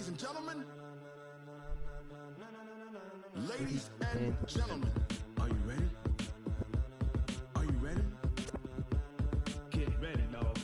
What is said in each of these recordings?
Ladies and gentlemen. Ladies and gentlemen. Are you ready? Are you ready? Get ready, dog.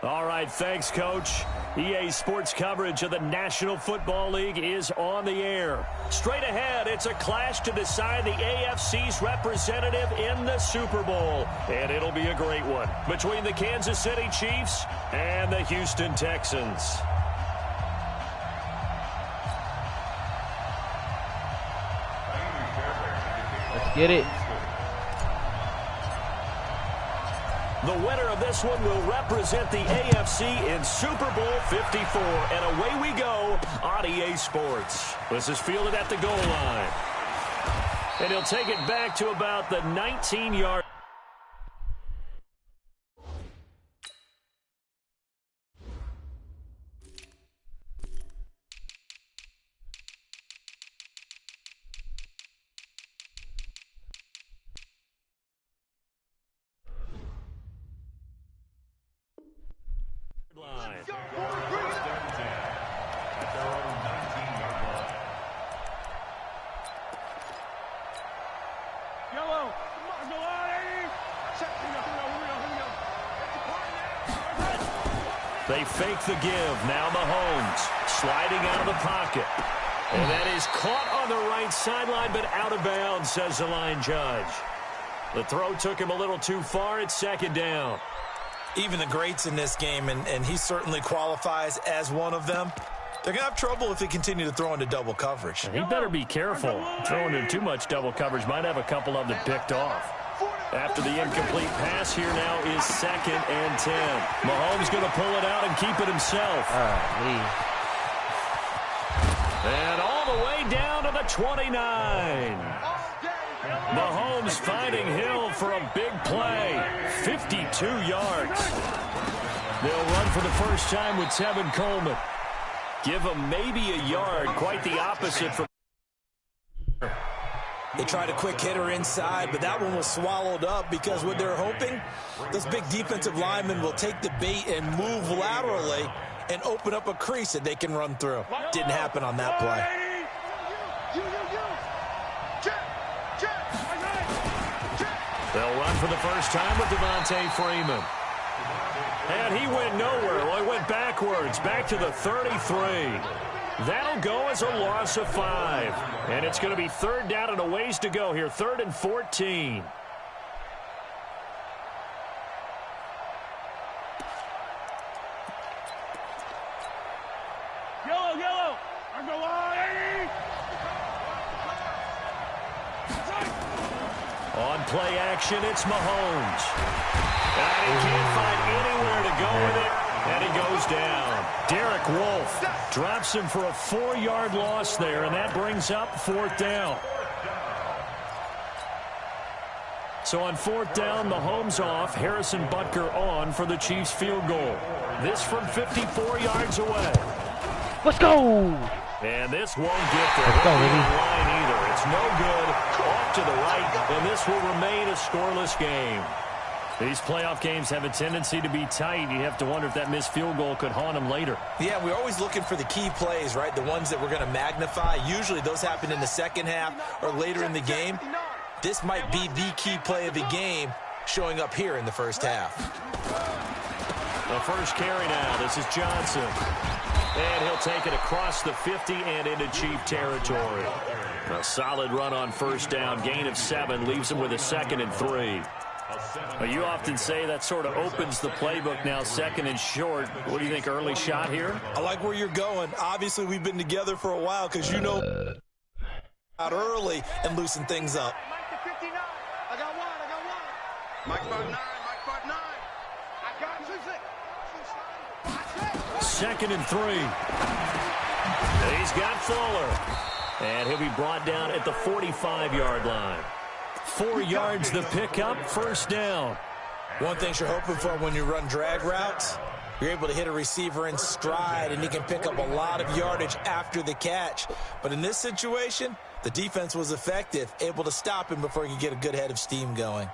All right, thanks, Coach. EA Sports coverage of the National Football League is on the air. Straight ahead, it's a clash to decide the AFC's representative in the Super Bowl. And it'll be a great one between the Kansas City Chiefs and the Houston Texans. Let's get it. The winner of this one will represent the AFC in Super Bowl 54. And away we go on EA Sports. This is fielded at the goal line. And he'll take it back to about the 19-yard. They fake the give. Now Mahomes sliding out of the pocket. And that is caught on the right sideline, but out of bounds, says the line judge. The throw took him a little too far. It's second down. Even the greats in this game, and he certainly qualifies as one of them, they're going to have trouble if they continue to throw into double coverage. He better be careful. Throwing into too much double coverage might have a couple of them picked off. After the incomplete pass, here now is 2nd and 10. Mahomes going to pull it out and keep it himself. And all the way down to the 29. Mahomes finding Hill for a big play. 52 yards. They'll run for the first time with Tevin Coleman. Give him maybe a yard. Quite the opposite from. They tried a quick hitter inside, but that one was swallowed up because what they're hoping, those big defensive linemen will take the bait and move laterally and open up a crease that they can run through. Didn't happen on that play. They'll run for the first time with Devontae Freeman. And he went nowhere. Well, he went backwards, back to the 33. That'll go as a loss of 5. And it's going to be 3rd down and a ways to go here. 3rd and 14. Yellow. On play action, it's Mahomes. And he can't find anywhere to go with it. And he goes down. Derek Wolfe drops him for a 4-yard loss there, and that brings up 4th down. So on 4th down, Mahomes off, Harrison Butker on for the Chiefs field goal. This from 54 yards away. Let's go! And this won't get the line either. It's no good. Off to the right, and this will remain a scoreless game. These playoff games have a tendency to be tight. You have to wonder if that missed field goal could haunt them later. Yeah, we're always looking for the key plays, right? The ones that we're going to magnify. Usually those happen in the second half or later in the game. This might be the key play of the game showing up here in the first half. The first carry now. This is Johnson. And he'll take it across the 50 and into Chief territory. A solid run on first down. Gain of 7 leaves him with a 2nd and 3. Well, you often say that sort of opens the playbook now, 2nd and short. What do you think, early shot here? I like where you're going. Obviously, we've been together for a while because you know out early and loosen things up. Mike to 59. I got one. Mike part 9. I got 2-6. 2nd and 3. He's got Fuller. And he'll be brought down at the 45-yard line. 4 yards the pickup, first down. One thing you're hoping for when you run drag routes, You're able to hit a receiver in stride, and he can pick up a lot of yardage after the catch. But in this situation, the defense was effective, able to stop him before he could get a good head of steam going.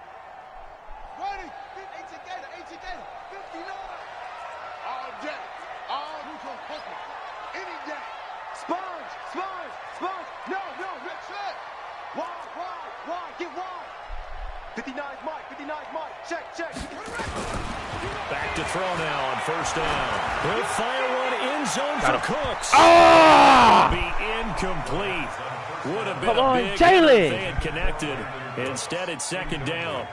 Ready? 59. All day. All any day. Sponge. No, let's set. Wide. Get wide. 59's Mike. Check. Back to throw now on first down. He'll fire one end zone for Cooks. Ah! Be incomplete. Would have been Come a on, big if Jalen. they had connected. Instead, it's second down.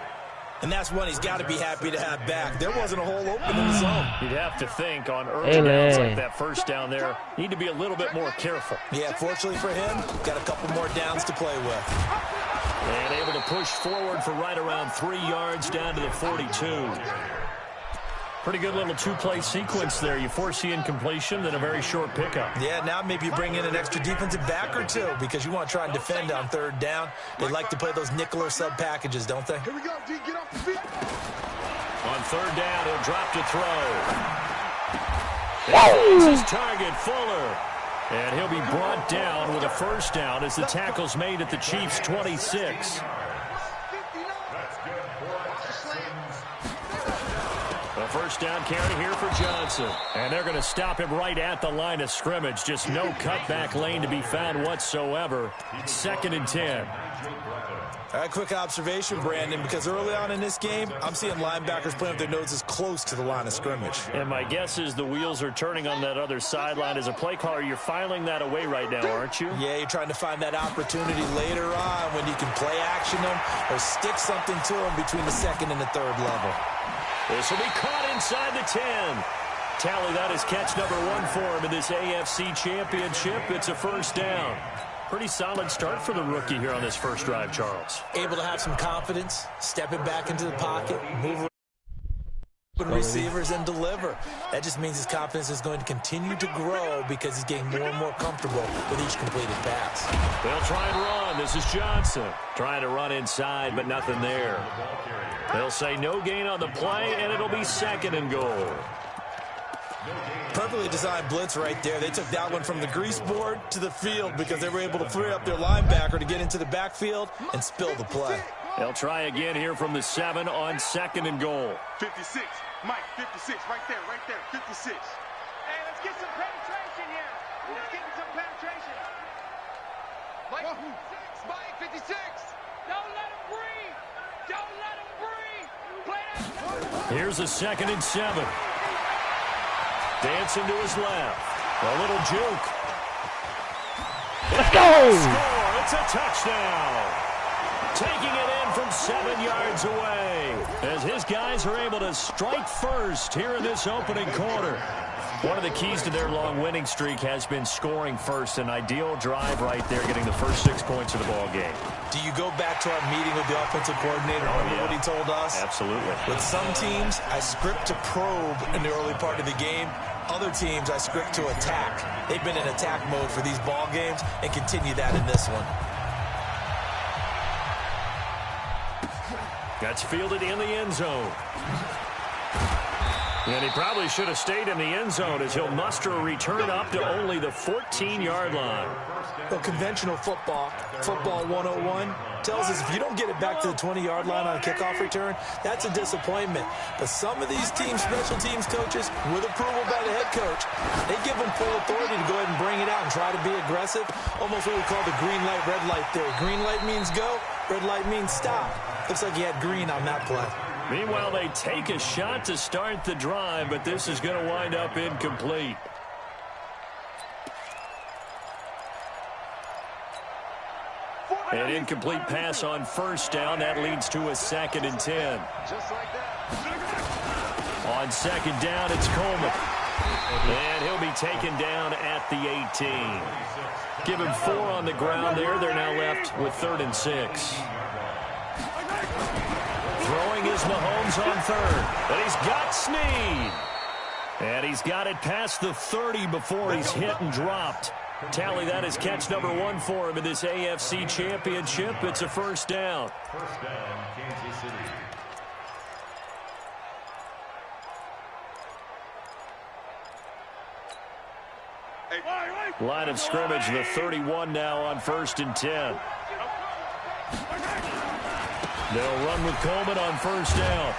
And that's one he's got to be happy to have back. There wasn't a hole open in the zone. You'd have to think on early downs like that first down there, need to be a little bit more careful. Yeah, fortunately for him, got a couple more downs to play with. And able to push forward for right around 3 yards down to the 42. Pretty good little two-play sequence there. You force the incompletion, then a very short pickup. Yeah, now maybe you bring in an extra defensive back or two because you want to try and defend on third down. They like to play those nickel or sub packages, don't they? Here we go, D. Get off the field. On third down, he'll drop to throw. He finds his target, Fuller. And he'll be brought down with a first down as the tackle's made at the Chiefs' 26. A first down carry here for Johnson. And they're going to stop him right at the line of scrimmage. Just no cutback lane to be found whatsoever. 2nd and 10. All right, quick observation, Brandon, because early on in this game, I'm seeing linebackers playing with their noses close to the line of scrimmage. And my guess is the wheels are turning on that other sideline. As a play caller, you're filing that away right now, aren't you? Yeah, you're trying to find that opportunity later on when you can play action them or stick something to them between the second and the third level. This will be caught inside the 10. Tally, that is catch number 1 for him in this AFC Championship. It's a first down. Pretty solid start for the rookie here on this first drive, Charles. Able to have some confidence, stepping back into the pocket, move receivers, and deliver. That just means his confidence is going to continue to grow because he's getting more and more comfortable with each completed pass. They'll try and run. This is Johnson. Trying to run inside, but nothing there. They'll say no gain on the play, and it'll be 2nd and goal. Perfectly designed blitz right there. They took that one from the grease board to the field because they were able to free up their linebacker to get into the backfield and spill the play. They'll try again here from the 7 on 2nd and goal. 56. Mike, 56. Right there. 56. Hey, let's get some penetration here. Let's get some penetration. Mike, 56. Don't let him breathe. Play that. Here's a 2nd and 7. Dancing to his left. A little juke. Let's go! Score. It's a touchdown. Taking it in from 7 yards away as his guys are able to strike first here in this opening quarter. One of the keys to their long winning streak has been scoring first. An ideal drive right there, getting the first 6 points of the ball game. Do you go back to our meeting with the offensive coordinator? Remember what he told us? Absolutely. With some teams, I script to probe in the early part of the game. Other teams, I script to attack. They've been in attack mode for these ball games and continue that in this one. That's fielded in the end zone. And he probably should have stayed in the end zone as he'll muster a return up to only the 14-yard line. Well, conventional football 101, tells us if you don't get it back to the 20-yard line on a kickoff return, that's a disappointment. But some of these teams, special teams coaches, with approval by the head coach, they give them full authority to go ahead and bring it out and try to be aggressive. Almost what we call the green light, red light theory. Green light means go, red light means stop. Looks like he had green on that play. Meanwhile, they take a shot to start the drive, but this is going to wind up incomplete. An incomplete pass on first down. That leads to a 2nd and 10. Just like that. On 2nd down, it's Coleman. And he'll be taken down at the 18. Give him 4 on the ground there. They're now left with 3rd and 6. Throwing is Mahomes on 3rd. But he's got Snead. And he's got it past the 30 before he's hit and dropped. Tally, that is catch number 1 for him in this AFC Championship. It's a first down. First down, Kansas City. Line of scrimmage, the 31 now on 1st and 10. They'll run with Coleman on 1st down.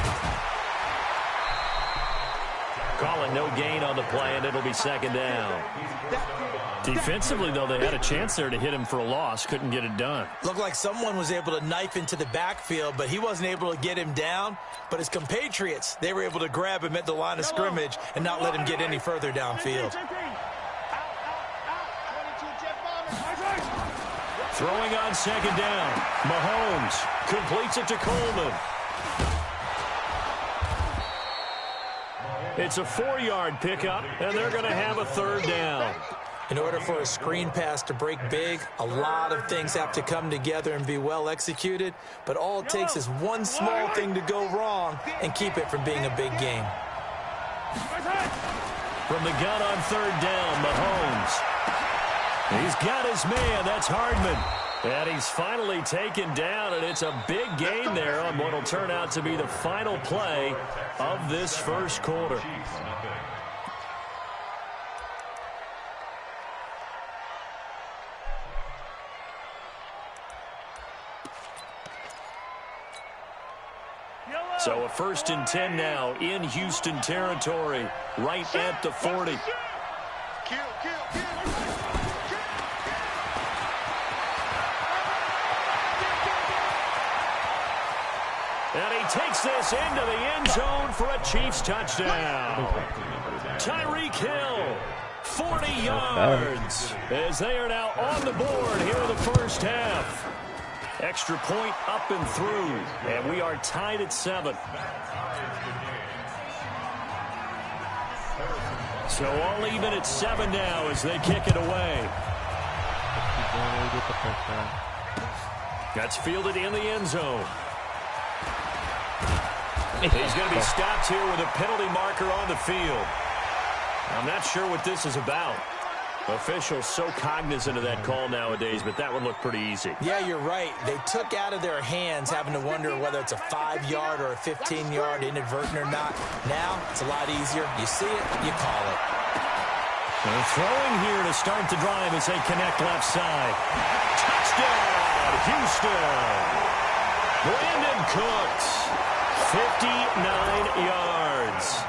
Call it no gain on the play, and it'll be 2nd down. Defensively, though, they had a chance there to hit him for a loss. Couldn't get it done. Looked like someone was able to knife into the backfield, but he wasn't able to get him down. But his compatriots, they were able to grab him at the line of scrimmage and not let him get any further downfield. Throwing on 2nd down. Mahomes completes it to Coleman. It's a 4-yard pickup, and they're going to have a 3rd down. In order for a screen pass to break big, a lot of things have to come together and be well executed, but all it takes is one small thing to go wrong and keep it from being a big game. From the gun on 3rd down, Mahomes. He's got his man. That's Hardman. And he's finally taken down, and it's a big gain there on what will turn out to be the final play of this first quarter. So a 1st and 10 now in Houston territory, right at the 40. And he takes this into the end zone for a Chiefs touchdown. Tyreek Hill, 40 yards, as they are now on the board here in the first half. Extra point up and through, and we are tied at 7. So all even at 7 now as they kick it away. That's fielded in the end zone. He's going to be stopped here with a penalty marker on the field. I'm not sure what this is about. Officials so cognizant of that call nowadays, but that one looked pretty easy. Yeah, you're right. They took out of their hands having to wonder whether it's a 5-yard or a 15-yard inadvertent or not. Now, it's a lot easier. You see it, you call it. They're throwing here to start the drive as they connect left side. Touchdown, Houston. Brandon Cooks, 59 yards.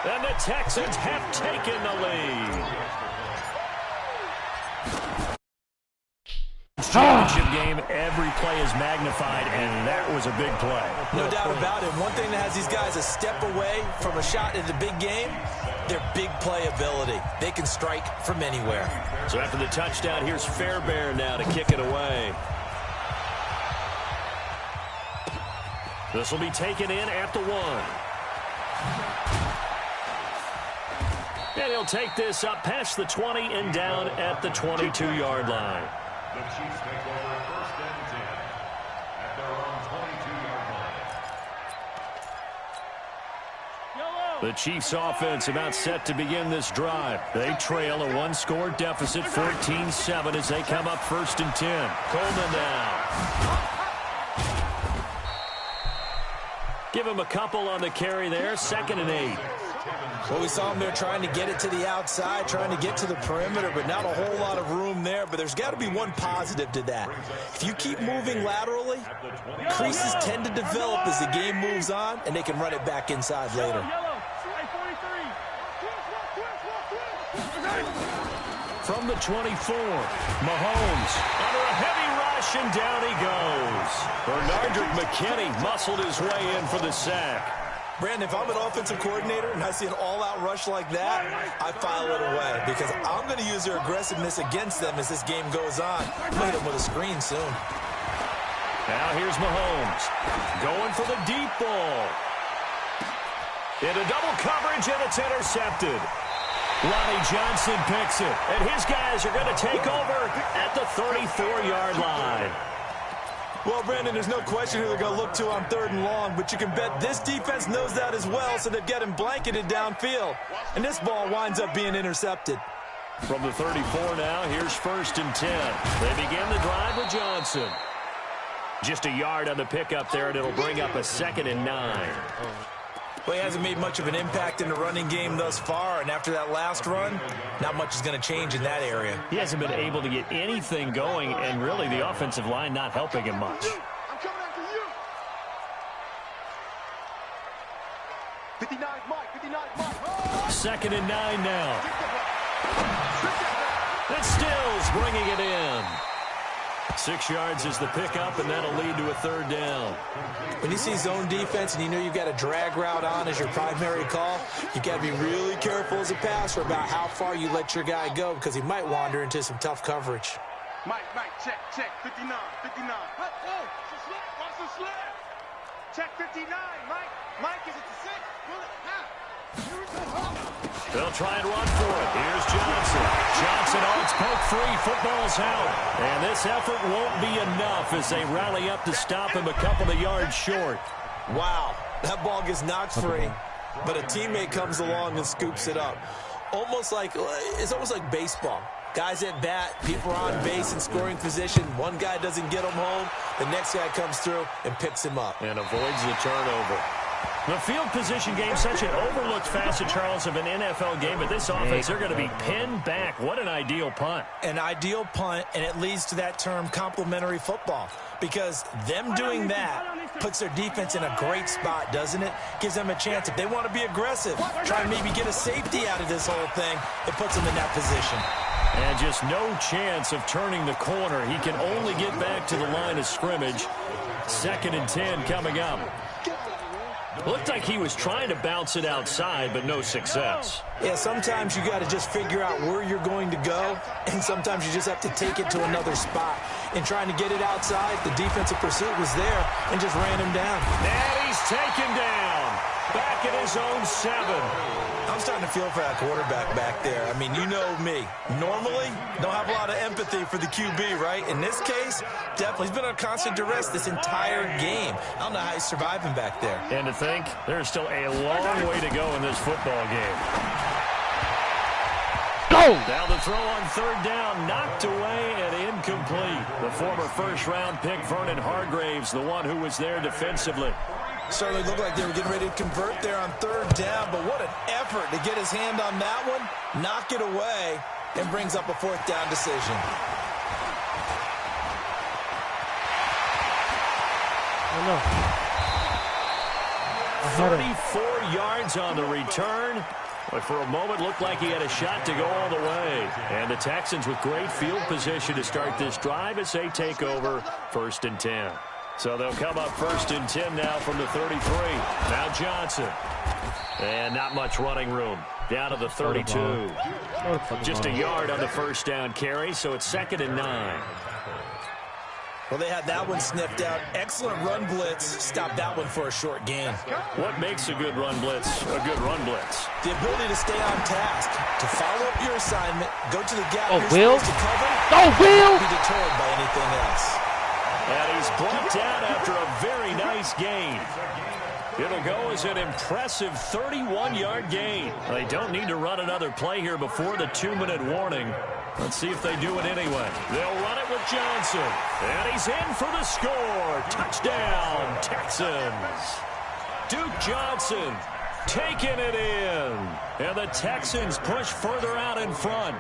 And the Texans have taken the lead. Championship game, every play is magnified, and that was a big play. No doubt about it. One thing that has these guys a step away from a shot in the big game, their big play ability. They can strike from anywhere. So after the touchdown, here's Fairbairn now to kick it away. This will be taken in at the 1. And he'll take this up past the 20 and down at the 22-yard line. The Chiefs take over 1st and 10 at their own 22-yard line. The Chiefs offense about set to begin this drive. They trail a 1-score deficit, 14-7 as they come up 1st and 10. Coleman now. Give him a couple on the carry there, 2nd and 8. Well, we saw him there trying to get it to the outside, trying to get to the perimeter, but not a whole lot of room there. But there's got to be one positive to that. If you keep moving laterally, creases tend to develop as the game moves on, and they can run it back inside later. From the 24, Mahomes under a heavy rush, and down he goes. Bernardrick McKinney muscled his way in for the sack. Brandon, if I'm an offensive coordinator and I see an all-out rush like that, I file it away because I'm going to use their aggressiveness against them as this game goes on. I'm going to hit them with a screen soon. Now here's Mahomes going for the deep ball. Into double coverage, and it's intercepted. Ronnie Johnson picks it, and his guys are going to take over at the 34-yard line. Well, Brandon, there's no question who they're going to look to on 3rd and long, but you can bet this defense knows that as well, so they've got him blanketed downfield. And this ball winds up being intercepted. From the 34 now, here's 1st and 10. They begin the drive with Johnson. Just a yard on the pickup there, and it'll bring up a 2nd and 9. Well, he hasn't made much of an impact in the running game thus far, and after that last run, not much is going to change in that area. He hasn't been able to get anything going, and really the offensive line not helping him much. I'm coming after you. 59 Mike, 59 Mike. Oh! 2nd and 9 now. And Stills bringing it in. 6 yards is the pickup, and that'll lead to a 3rd down. When you see zone defense and you know you've got a drag route on as your primary call, you've got to be really careful as a passer about how far you let your guy go because he might wander into some tough coverage. Mike, check, 59. Watch the slip. Check 59, Mike, is it the 6? They'll try and run for it. Here's Johnson. It's poke free. Football's out. And this effort won't be enough as they rally up to stop him a couple of yards short. Wow, that ball gets knocked free, but a teammate comes along and scoops it up. It's almost like baseball. Guys at bat, people are on base in scoring position. One guy doesn't get him home. The next guy comes through and picks him up. And avoids the turnover. The field position game, such an overlooked facet, Charles, of an NFL game. But this offense, they're going to be pinned back. What an ideal punt. An ideal punt, and it leads to that term complementary football. Because them doing that puts their defense in a great spot, doesn't it? Gives them a chance. If they want to be aggressive, try and maybe get a safety out of this whole thing, it puts them in that position. And just no chance of turning the corner. He can only get back to the line of scrimmage. 2nd and 10 coming up. Looked like he was trying to bounce it outside, but no success. Yeah, sometimes you got to just figure out where you're going to go, and sometimes you just have to take it to another spot. In trying to get it outside, the defensive pursuit was there and just ran him down. And he's taken down. Back at his own 7. I'm starting to feel for that quarterback back there. I mean, you know me. Normally, don't have a lot of empathy for the QB, right? In this case, definitely. He's been on constant duress this entire game. I don't know how he's surviving back there. And to think, there's still a long way to go in this football game. Go! Now the throw on 3rd down, knocked away and incomplete. The former first-round pick, Vernon Hargraves, the one who was there defensively. Certainly looked like they were getting ready to convert there on 3rd down, but what an effort to get his hand on that one, knock it away, and brings up a 4th down decision. Oh, no. 34 yards on the return, but for a moment looked like he had a shot to go all the way. And the Texans with great field position to start this drive as they take over 1st and 10. So they'll come up 1st and 10 now from the 33. Now Johnson. And not much running room. Down to the 32. Just a yard on the 1st down carry, so it's 2nd and 9. Well, they had that one sniffed out. Excellent run blitz. Stopped that one for a short gain. What makes a good run blitz a good run blitz? The ability to stay on task, to follow up your assignment, go to the gap Oh, you're Will? supposed to cover, Will? not be deterred by anything else. And he's brought down after a very nice gain. It'll go as an impressive 31-yard gain. They don't need to run another play here before the 2-minute warning. Let's see if they do it anyway. They'll run it with Johnson. And he's in for the score. Touchdown, Texans. Duke Johnson taking it in. And the Texans push further out in front.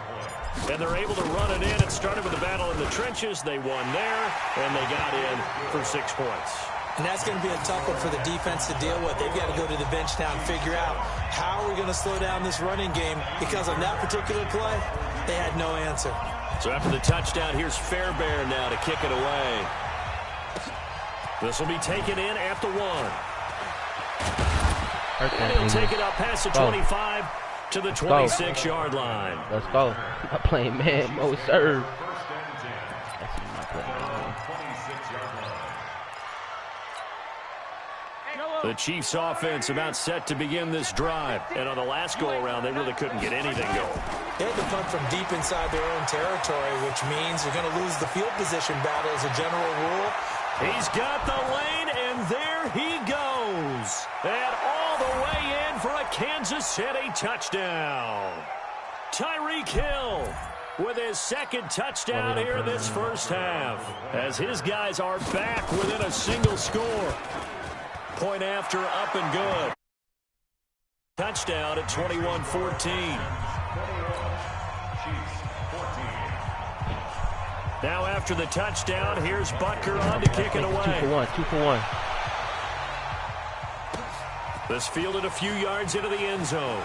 And they're able to run it in. It started with a battle in the trenches. They won there, and they got in for 6 points. And that's going to be a tough one for the defense to deal with. They've got to go to the bench now and figure out how are we going to slow down this running game, because on that particular play, they had no answer. So after the touchdown, here's Fairbairn now to kick it away. This will be taken in at the 1. And he'll take it up past the 25 to the 26-yard line. Let's go. I'm playing man mode, sir. The Chiefs offense about set to begin this drive. And on the last go-around, they really couldn't get anything going. They had to punt from deep inside their own territory, which means they're going to lose the field position battle as a general rule. He's got the lane, and there he goes. And all the way in for a Kansas City touchdown. Tyreek Hill with his 2nd touchdown here this first half, as his guys are back within a single score. Point after, up and good. Touchdown at 21-14. Now after the touchdown, here's Butker on to kick it away. 2 for 1. This fielded a few yards into the end zone.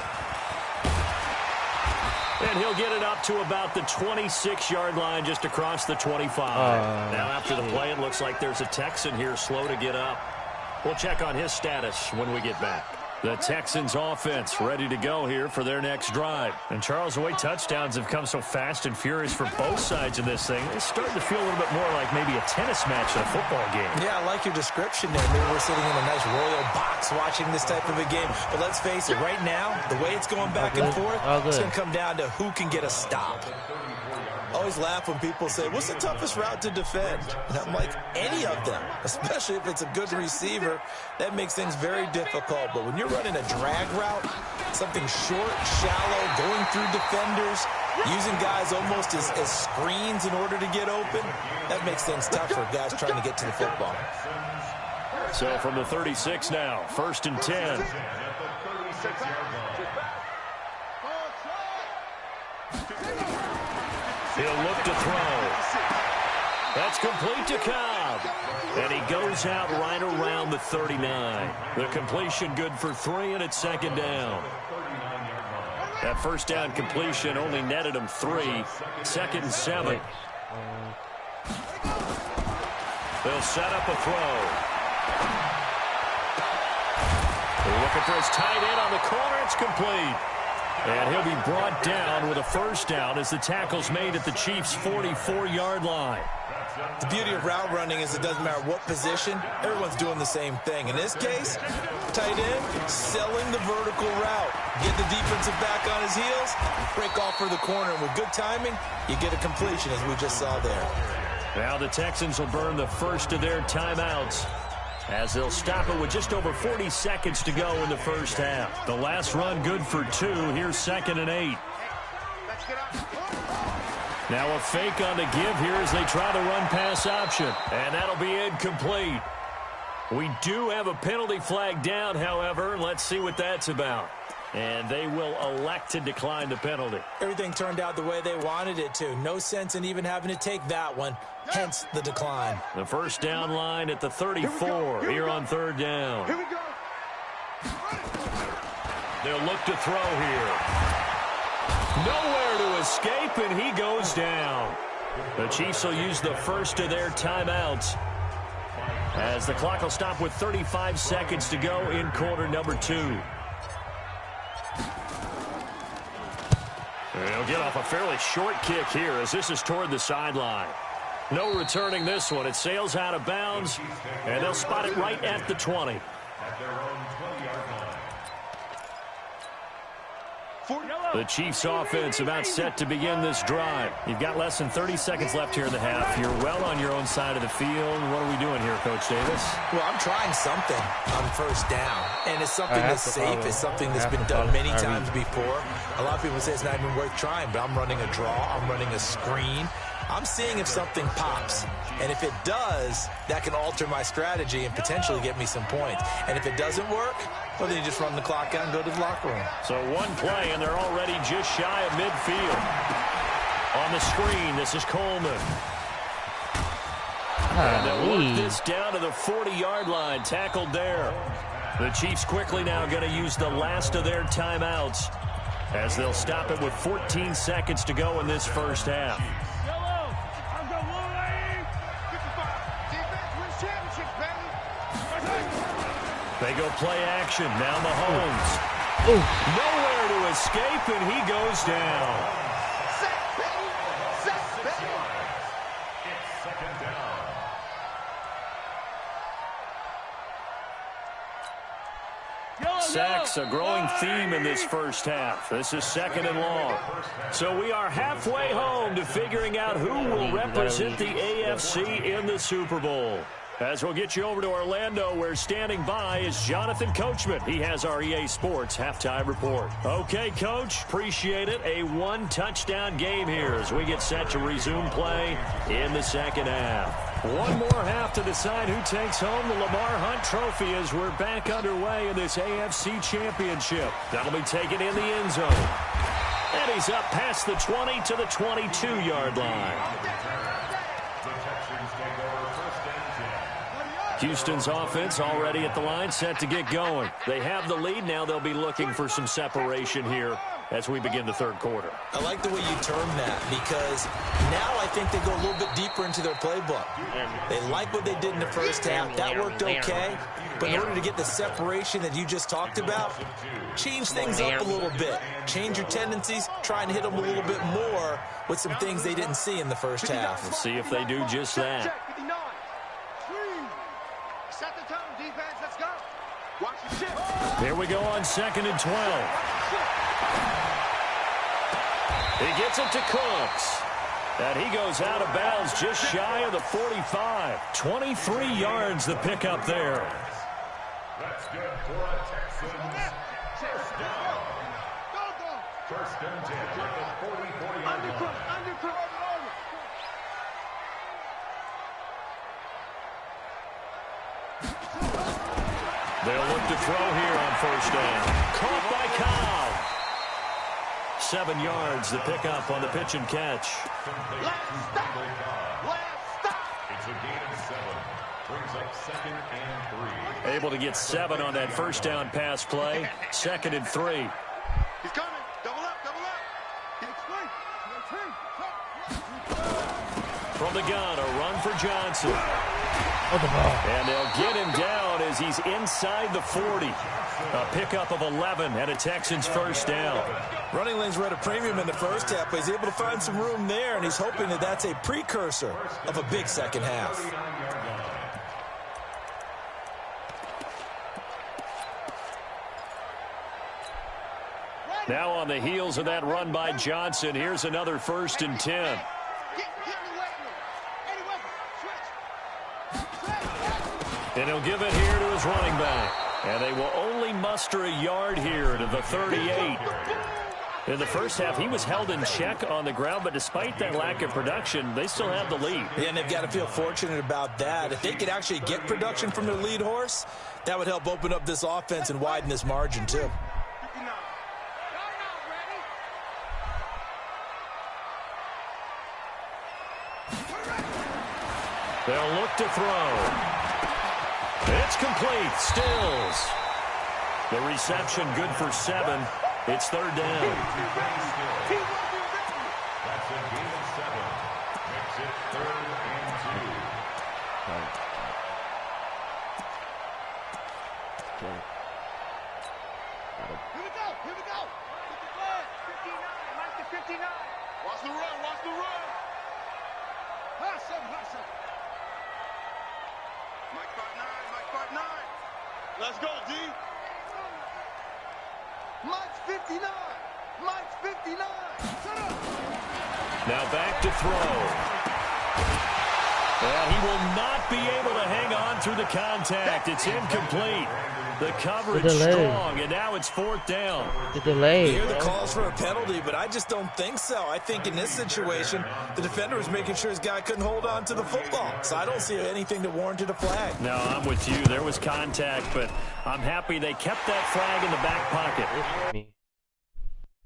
And he'll get it up to about the 26-yard line, just across the 25. Now after the play, it looks like there's a Texan here slow to get up. We'll check on his status when we get back. The Texans offense ready to go here for their next drive. And Charles, the way touchdowns have come so fast and furious for both sides of this thing, it's starting to feel a little bit more like maybe a tennis match than a football game. Yeah, I like your description there. Maybe we're sitting in a nice royal box watching this type of a game. But let's face it, right now, the way it's going back and forth, it's going to come down to who can get a stop. I always laugh when people say, what's the toughest route to defend? And I'm like, any of them, especially if it's a good receiver. That makes things very difficult. But when you're running a drag route, something short, shallow, going through defenders, using guys almost as screens in order to get open, that makes things tough for guys trying to get to the football. So from the 36 now, 1st and 10. He'll look to throw. That's complete to Cobb. And he goes out right around the 39. The completion good for 3, and it's 2nd down. That first down completion only netted him 3. 2nd and 7. They'll set up a throw. They're looking for his tight end on the corner. It's complete. And he'll be brought down with a 1st down as the tackle's made at the Chiefs' 44-yard line. The beauty of route running is it doesn't matter what position, everyone's doing the same thing. In this case, tight end selling the vertical route. Get the defensive back on his heels, break off for the corner. And with good timing, you get a completion as we just saw there. Now the Texans will burn the first of their timeouts, as they'll stop it with just over 40 seconds to go in the first half. The last run good for 2. Here's 2nd and 8. Now a fake on the give here as they try the run-pass option. And that'll be incomplete. We do have a penalty flag down, however. Let's see what that's about. And they will elect to decline the penalty. Everything turned out the way they wanted it to. No sense in even having to take that one. Hence the decline. The 1st down line at the 34 here on 3rd down. Here we go. They'll look to throw here. Nowhere to escape, and he goes down. The Chiefs will use the first of their timeouts, as the clock will stop with 35 seconds to go in quarter number 2. They'll get off a fairly short kick here as this is toward the sideline. No returning this one. It sails out of bounds, and they'll spot it right at the 20. At their own 20-yard line. The Chiefs offense about set to begin this drive. You've got less than 30 seconds left here in the half. You're well on your own side of the field. What are we doing here, Coach Davis? Well, I'm trying something on 1st down, and it's something that's safe. It's something that's been done many times before. A lot of people say it's not even worth trying, but I'm running a draw. I'm running a screen. I'm seeing if something pops. And if it does, that can alter my strategy and potentially get me some points. And if it doesn't work, well, then you just run the clock out and go to the locker room. So one play, and they're already just shy of midfield. On the screen, this is Coleman. And they'll work this down to the 40-yard line, tackled there. The Chiefs quickly now going to use the last of their timeouts, as they'll stop it with 14 seconds to go in this first half. They go play action. Now Mahomes. Nowhere to escape, and he goes down. It's 2nd down. Sacks, a growing theme in this first half. This is 2nd and long. So we are halfway home to figuring out who will represent the AFC in the Super Bowl. As we'll get you over to Orlando, where standing by is Jonathan Coachman. He has our EA Sports halftime report. Okay, Coach, appreciate it. A 1-touchdown game here as we get set to resume play in the second half. One more half to decide who takes home the Lamar Hunt Trophy as we're back underway in this AFC Championship. That'll be taken in the end zone. And he's up past the 20 to the 22-yard line. The Texans take over first and 10. Houston's offense already at the line, set to get going. They have the lead. Now they'll be looking for some separation here as we begin the third quarter. I like the way you term that because now I think they go a little bit deeper into their playbook. They like what they did in the first half. That worked okay. But in order to get the separation that you just talked about, change things up a little bit. Change your tendencies, try and hit them a little bit more with some things they didn't see in the first half. We'll see if they do just that. Set the tone, defense. Let's go. Watch the shift. Here we go on 2nd and 12. He gets it to Cooks. And he goes out of bounds just shy of the 45. 23 yards the pickup there. That's good for a Texans first down. First and 10 at the 44-yard line. They'll look to throw here on first down. Caught by Cobb. 7 yards the pickup on the pitch and catch. It's a gain of 7. Brings up 2nd and 3. Able to get 7 on that first down pass play. 2nd and 3. He's coming. Double up, double up. From the gun, a run for Johnson. Oh, the ball. And they'll get him down as he's inside the 40. A pickup of 11 and a Texans first down. Running lanes were at a premium in the first half, but he's able to find some room there, and he's hoping that that's a precursor of a big second half. Now on the heels of that run by Johnson, here's another 1st and 10. And he'll give it here to his running back. And they will only muster a yard here to the 38. In the first half, he was held in check on the ground, but despite that lack of production, they still have the lead. Yeah, and they've got to feel fortunate about that. If they could actually get production from their lead horse, that would help open up this offense and widen this margin, too. They'll look to throw. It's complete. Stills. The reception good for 7. It's 3rd down. That's a gain of 7. Makes it 3rd and 2. Here we go. Get the flag. 59. Mike to 59. Watch the run. Hot 7. Mike 5'9. Let's go, D. Mike's 59. Now back to throw. And he will not be able to hang on through the contact. It's incomplete. The coverage strong, and now it's 4th down. The delay. You hear the calls for a penalty, but I just don't think so. I think in this situation, the defender was making sure his guy couldn't hold on to the football. So I don't see anything that warranted a flag. No, I'm with you. There was contact, but I'm happy they kept that flag in the back pocket.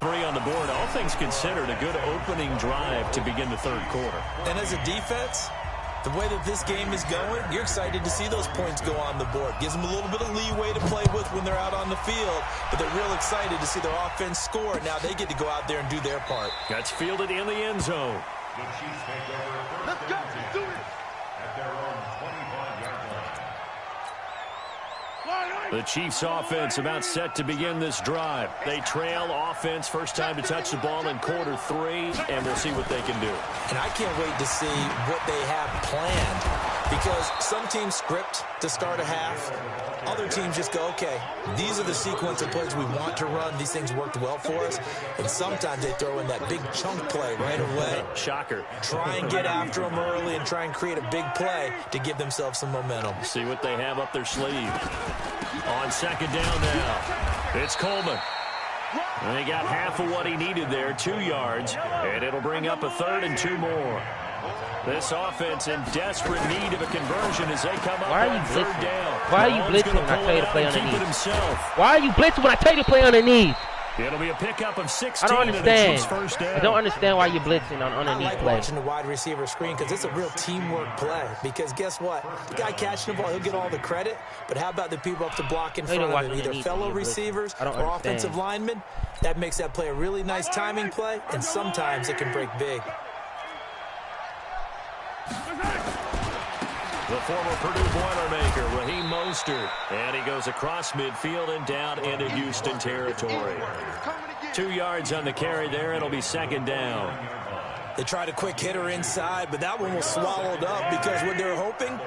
3 on the board. All things considered, a good opening drive to begin the third quarter. And as a defense, the way that this game is going, you're excited to see those points go on the board. Gives them a little bit of leeway to play with when they're out on the field, but they're real excited to see their offense score. Now they get to go out there and do their part. That's fielded in the end zone. The Chiefs take over 1st and 10 at their own 25-yard line. The Chiefs offense about set to begin this drive. They trail offense, first time to touch the ball in quarter 3, and we'll see what they can do. And I can't wait to see what they have planned, because some teams script to start a half. Other teams just go, okay, these are the sequence of plays we want to run. These things worked well for us. And sometimes they throw in that big chunk play right away. Shocker. Try and get after them early and try and create a big play to give themselves some momentum. See what they have up their sleeve. On 2nd down now, it's Coleman. And he got half of what he needed there, 2 yards, and it'll bring up a 3rd and 2 more. This offense in desperate need of a conversion as they come up on third down. Why are you blitzing when I tell you to play underneath? Why are you blitzing when I tell you to play underneath? It'll be a pickup of 16. I don't understand. First down. I don't understand why you're blitzing on underneath I like play. watching the wide receiver screen because it's a real teamwork play. Because guess what? The guy catching the ball, he'll get all the credit. But how about the people up to block in front of him? Either fellow receivers or offensive linemen. That makes that play a really nice timing play. And sometimes it can break big. The former Purdue Boilermaker, Raheem Mostert. And he goes across midfield and down into Houston territory. 2 yards on the carry there. It'll be second down. They tried a quick hitter inside, but that one was swallowed up because what they're hoping,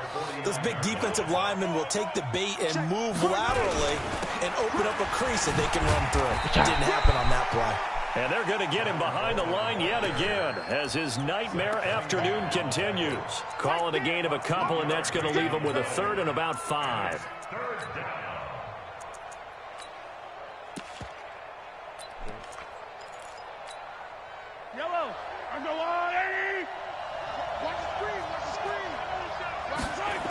those big defensive linemen will take the bait and move laterally and open up a crease that they can run through. It didn't happen on that play. And they're going to get him behind the line yet again as his nightmare afternoon continues. Calling a gain of a couple, and that's going to leave him with a third and about 5. Yellow. I go on, Eddie. Watch the screen. Watch the screen. Watch the screen.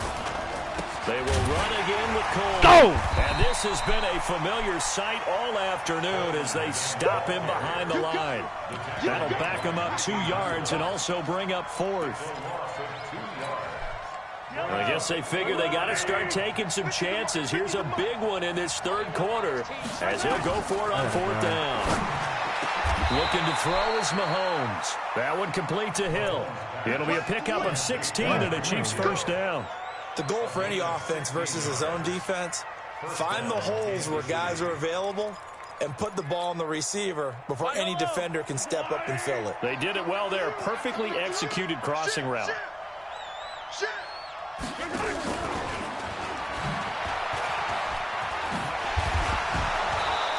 They will run again with Cole. Go! And this has been a familiar sight all afternoon as they stop him behind the line. That'll back him up 2 yards and also bring up 4th. I guess they figure they got to start taking some chances. Here's a big one in this third quarter as he'll go for it on 4th down. Looking to throw is Mahomes. That one complete to Hill. It'll be a pickup of 16 and a Chiefs first down. The goal for any offense versus his own defense, find the holes where guys are available and put the ball on the receiver before any defender can step up and fill it. They did it well there. Perfectly executed crossing route.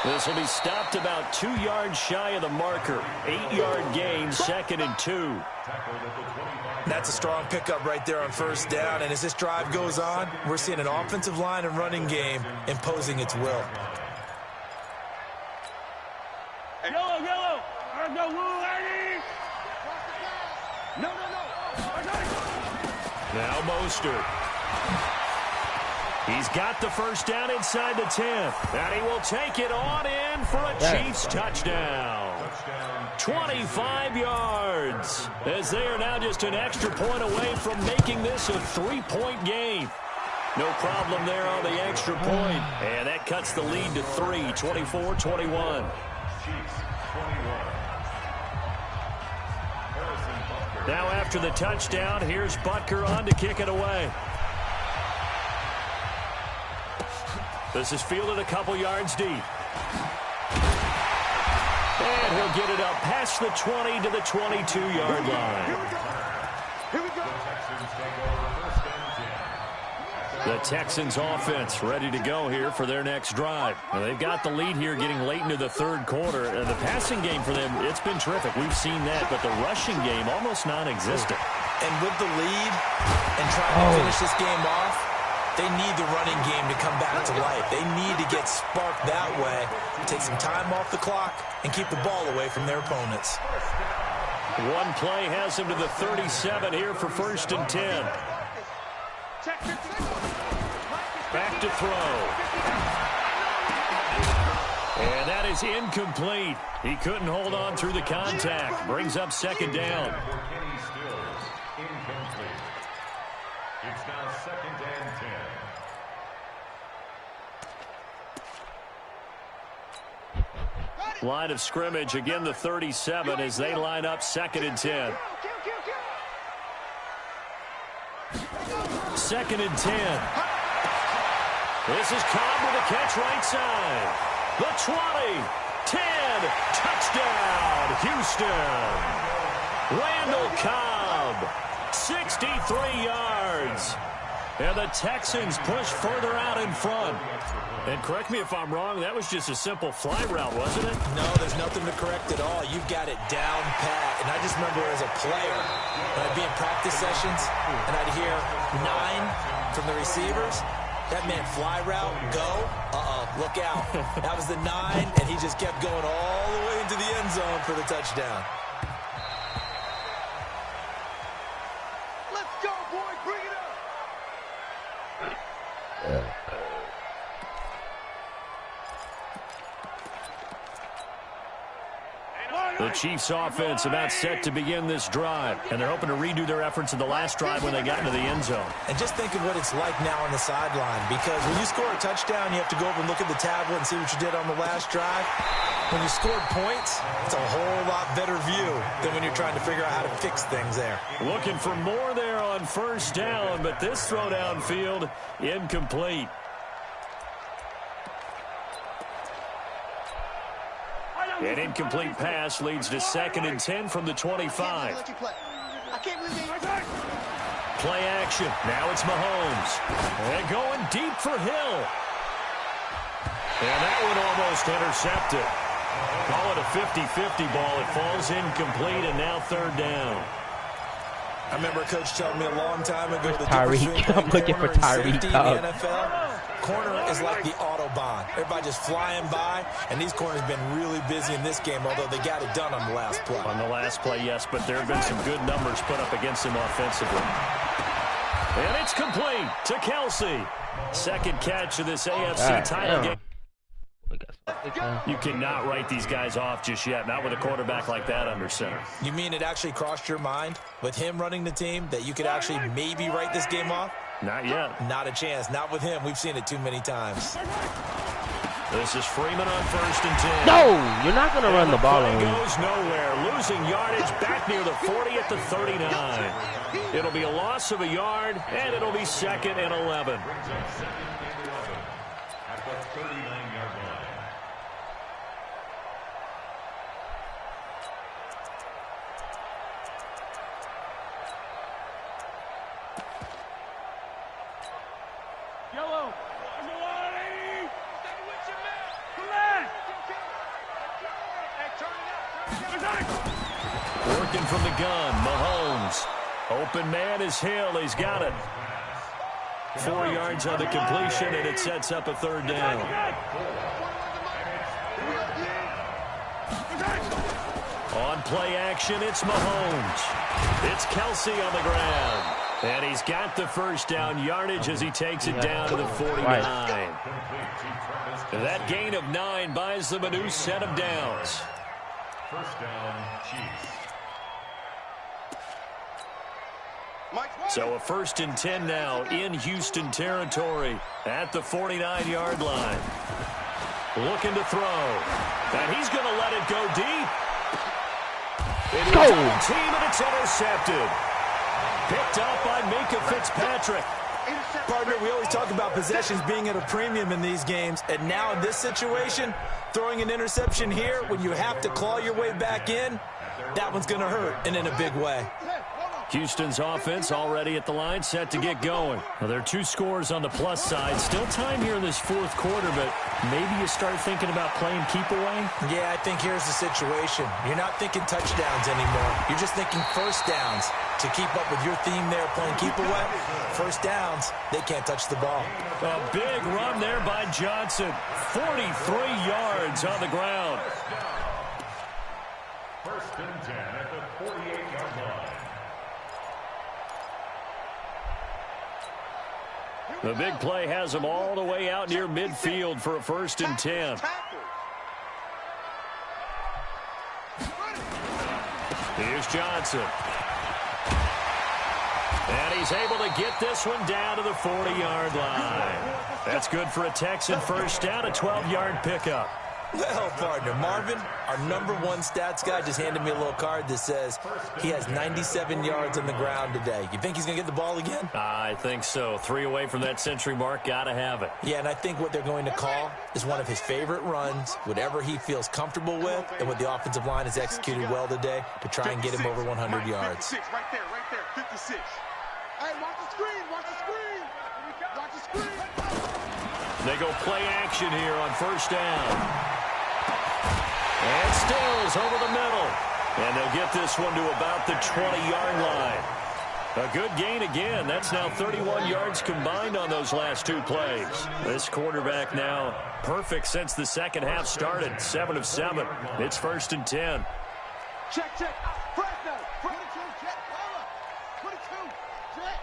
This will be stopped about 2 yards shy of the marker. 8-yard gain, 2nd and 2. That's a strong pickup right there on first down. And as this drive goes on, we're seeing an offensive line and running game imposing its will. Yellow, yellow. I go, Woo, Eddie. No. Now Mostert. He's got the first down inside the 10. And he will take it on in for a Chiefs touchdown. 25 yards as they are now just an extra point away from making this a 3-point game. No problem there on the extra point. And that cuts the lead to 3, 24-21. Now after the touchdown, here's Butker on to kick it away. This is fielded a couple yards deep. And he'll get it up past the 20 to the 22-yard line. Here we go. The Texans offense ready to go here for their next drive. Now, they've got the lead here getting late into the third quarter. And the passing game for them, it's been terrific. We've seen that, but the rushing game almost non-existent. And with the lead and trying to finish this game off, they need the running game to come back to life. They need to get sparked that way, take some time off the clock, and keep the ball away from their opponents. One play has him to the 37 here for 1st and 10. Back to throw. And that is incomplete. He couldn't hold on through the contact. Brings up 2nd down. It's now 2nd and 10. Line of scrimmage, again the 37 as they line up 2nd and 10. 2nd and 10. This is Cobb with a catch right side. The 20, 10, touchdown, Houston. Randall Cobb, 63 yards. And the Texans push further out in front. And correct me if I'm wrong, that was just a simple fly route, wasn't it? No, there's nothing to correct at all. You've got it down pat. And I just remember as a player, when I'd be in practice sessions, and I'd hear 9 from the receivers, that meant fly route, go, look out. That was the 9, and he just kept going all the way into the end zone for the touchdown. The Chiefs offense about set to begin this drive, and they're hoping to redo their efforts in the last drive when they got into the end zone. And just think of what it's like now on the sideline, because when you score a touchdown, you have to go over and look at the tablet and see what you did on the last drive. When you scored points, it's a whole lot better view than when you're trying to figure out how to fix things there. Looking for more there on first down, but this throw downfield incomplete. An incomplete pass leads to 2nd and 10 from the 25. Play action. Now it's Mahomes. And going deep for Hill. And that one almost intercepted. Call it a 50-50 ball. It falls incomplete, and now 3rd down. I remember a coach telling me a long time ago that Tyreek. I'm looking for Tyreek. in the NFL. Corner is like the Autobahn. Everybody just flying by, and these corners have been really busy in this game, although they got it done on the last play. On the last play, yes, but there have been some good numbers put up against him offensively. And it's complete to Kelsey. 2nd catch of this AFC title game. You cannot write these guys off just yet, not with a quarterback like that under center. You mean it actually crossed your mind with him running the team that you could actually maybe write this game off? Not yet. Not a chance. Not with him. We've seen it too many times. This is Freeman on 1st and 10. No, you're not going to run the ball on him. Goes nowhere. Losing yardage back near the 40 at the 39. It'll be a loss of a yard, and it'll be 2nd and 11. At the 39-yard line. Yellow. Working from the gun, Mahomes. Open man is Hill. He's got it. 4 yards on the completion, and it sets up a 3rd down. On play action, it's Mahomes. It's Kelsey on the ground. And he's got the 1st down yardage as he takes it down to the 49. That gain of 9 buys them a new set of downs. 1st down, Chiefs. So a 1st and 10 now in Houston territory at the 49-yard line. Looking to throw. And he's going to let it go deep. It is on team, and it's intercepted. Picked up by Minka Fitzpatrick. Partner, we always talk about possessions being at a premium in these games, and now in this situation, throwing an interception here when you have to claw your way back in, that one's going to hurt, and in a big way. Houston's offense already at the line, set to get going. Well, there are 2 scores on the plus side. Still time here in this 4th quarter, but maybe you start thinking about playing keep away? Yeah, I think here's the situation. You're not thinking touchdowns anymore. You're just thinking 1st downs. To keep up with your theme there, playing keep away, 1st downs, they can't touch the ball. A big run there by Johnson. 43 yards on the ground. 1st and 10 at the 48-yard line. The big play has him all the way out near midfield for a 1st and 10. Here's Johnson. And he's able to get this one down to the 40-yard line. That's good for a Texan 1st down, a 12-yard pickup. Well, partner, Marvin, our #1 stats guy, just handed me a little card that says he has 97 yards on the ground today. You think he's going to get the ball again? I think so. 3 away from that century mark. Got to have it. Yeah, and I think what they're going to call is one of his favorite runs, whatever he feels comfortable with, and what the offensive line has executed well today to try and get him over 100 yards. 56, right there, 56. Hey, watch the screen, watch the screen. Watch the screen. They go play action here on 1st down. And Stills over the middle. And they'll get this one to about the 20-yard line. A good gain again. That's now 31 yards combined on those last 2 plays. This quarterback now perfect since the 2nd half started. 7 of 7. It's 1st and 10. Check. Fresno. 22, check. 22, check.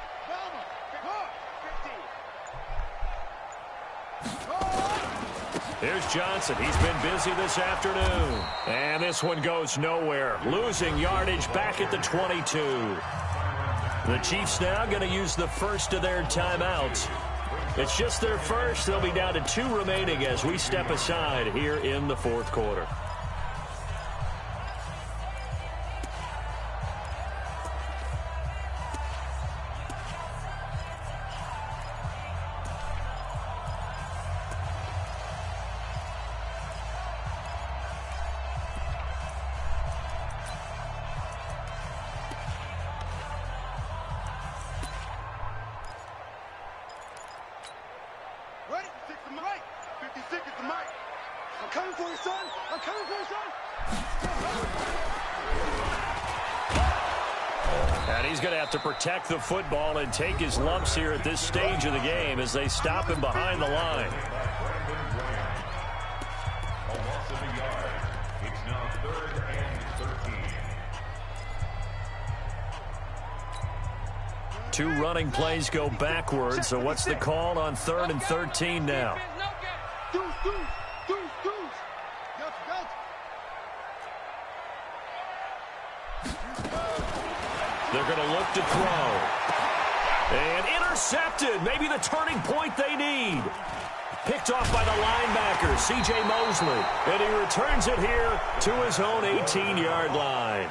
Here's Johnson. He's been busy this afternoon. And this one goes nowhere. Losing yardage back at the 22. The Chiefs now going to use the first of their timeouts. It's just their first. They'll be down to 2 remaining as we step aside here in the fourth quarter. And he's going to have to protect the football and take his lumps here at this stage of the game as they stop him behind the line. It's now 3rd and 13. 2 running plays go backwards, so what's the call on 3rd and 13 now? They're going to look to throw. And intercepted. Maybe the turning point they need. Picked off by the linebacker, C.J. Mosley. And he returns it here to his own 18-yard line.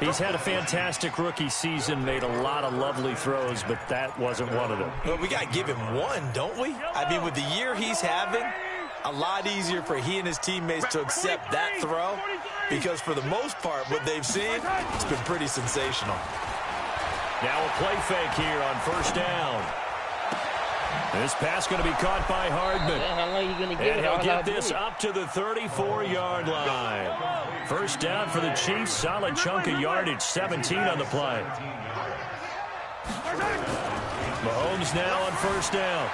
He's had a fantastic rookie season, made a lot of lovely throws, but that wasn't one of them. Well, we got to give him one, don't we? I mean, with the year he's having, a lot easier for he and his teammates to accept that throw because for the most part, what they've seen, it's been pretty sensational. Now a play fake here on 1st down. This pass going to be caught by Hardman. And he'll get this up to the 34-yard line. 1st down for the Chiefs. Solid chunk of yardage, 17 on the play. Mahomes now on 1st down.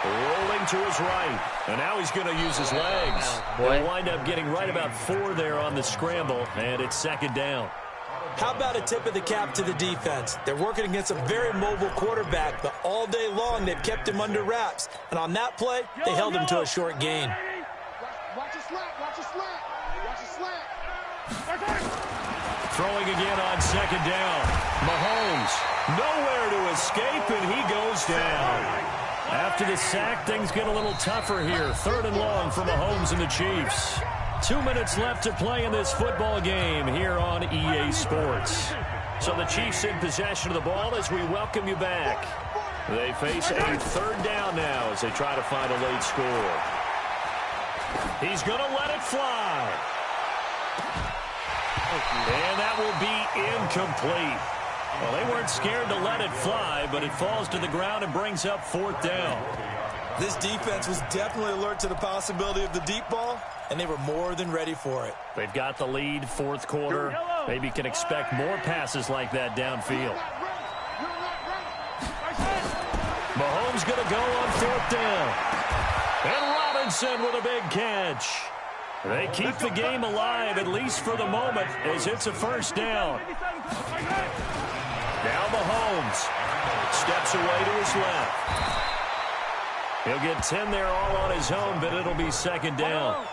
Rolling to his right. And now he's going to use his legs. He'll wind up getting right about 4 there on the scramble, and it's 2nd down. How about a tip of the cap to the defense? They're working against a very mobile quarterback, but all day long they've kept him under wraps. And on that play, they held him to a short gain. Watch a slant, watch a slant, watch a slant. Throwing again on 2nd down. Mahomes, nowhere to escape, and he goes down. After the sack, things get a little tougher here. 3rd and long for Mahomes and the Chiefs. 2 minutes left to play in this football game here on EA Sports. So the Chiefs in possession of the ball as we welcome you back. They face a 3rd down now as they try to find a late score. He's going to let it fly. And that will be incomplete. Well, they weren't scared to let it fly, but it falls to the ground and brings up 4th down. This defense was definitely alert to the possibility of the deep ball, and they were more than ready for it. They've got the lead, 4th quarter. Maybe can expect more passes like that downfield. Mahomes going to go on 4th down. And Robinson with a big catch. They keep the game alive, at least for the moment, as it's a 1st down. Now Mahomes steps away to his left. He'll get 10 there all on his own, but it'll be 2nd down.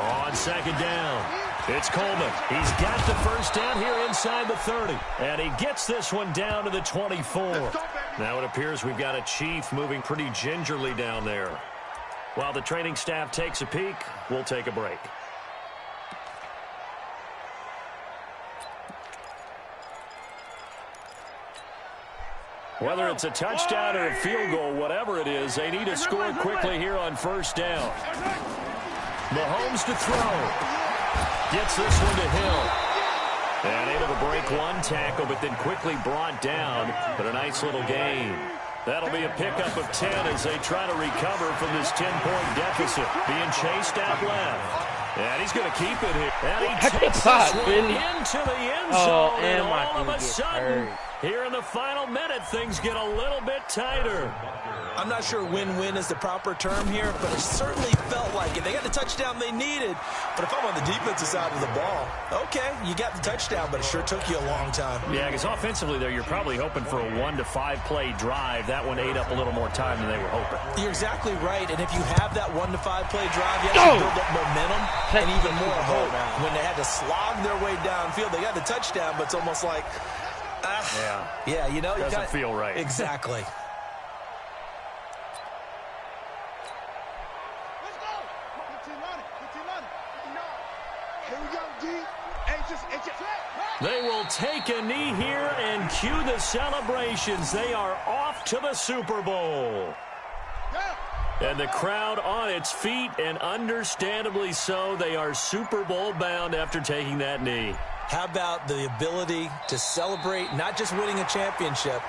On 2nd down, it's Coleman. He's got the 1st down here inside the 30. And he gets this one down to the 24. Now it appears we've got a Chief moving pretty gingerly down there. While the training staff takes a peek, we'll take a break. Whether it's a touchdown or a field goal, whatever it is, they need to score quickly here on 1st down. Mahomes to throw. Gets this one to Hill. And able to break one tackle, but then quickly brought down. But a nice little gain. That'll be a pickup of 10 as they try to recover from this 10-point deficit. Being chased out left. And he's going to keep it here. And he takes this one into the end zone. And all of a sudden, Here in the final minute, things get a little bit tighter. I'm not sure win-win is the proper term here, but it certainly felt like it. They got the touchdown they needed, but if I'm on the defensive side of the ball, okay, you got the touchdown, but it sure took you a long time. Yeah, because offensively there, you're probably hoping for a 1 to 5 play drive. That one ate up a little more time than they were hoping. You're exactly right, and if you have that 1 to 5 play drive, you have to build up momentum and even more hope. When they had to slog their way downfield, they got the touchdown, but it's almost like, yeah, you know, doesn't feel right. Exactly. They will take a knee here and cue the celebrations. They are off to the Super Bowl. And the crowd on its feet, and understandably so. They are Super Bowl bound after taking that knee. How about the ability to celebrate not just winning a championship,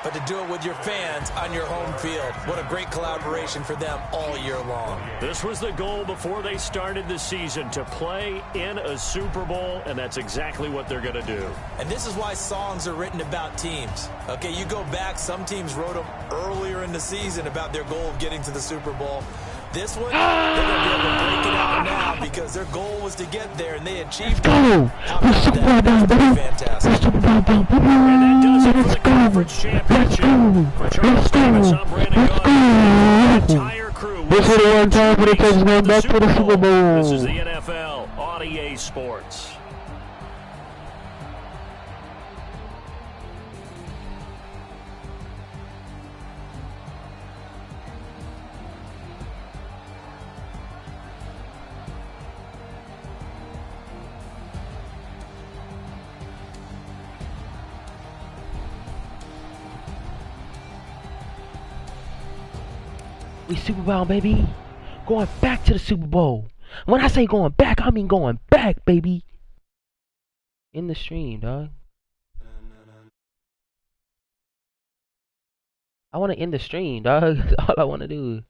but to do it with your fans on your home field? What a great collaboration for them all year long. This was the goal before they started the season, to play in a Super Bowl, and that's exactly what they're going to do. And this is why songs are written about teams. Okay, you go back, some teams wrote them earlier in the season about their goal of getting to the Super Bowl. This one, they're going to be able to break it out now because their goal was to get there, and they achieved it. How about that? That's pretty fantastic. And that does it for the conference championship. For Charles Davis, I'm Brandon Gaudin. The entire crew. This is the one time for the Texans going back to the Super Bowl. This is the NFL on EA Sports. We Super Bowl, baby. Going back to the Super Bowl. When I say going back, I mean going back, baby. In the stream, dog. I want to end the stream, dog. That's all I want to do.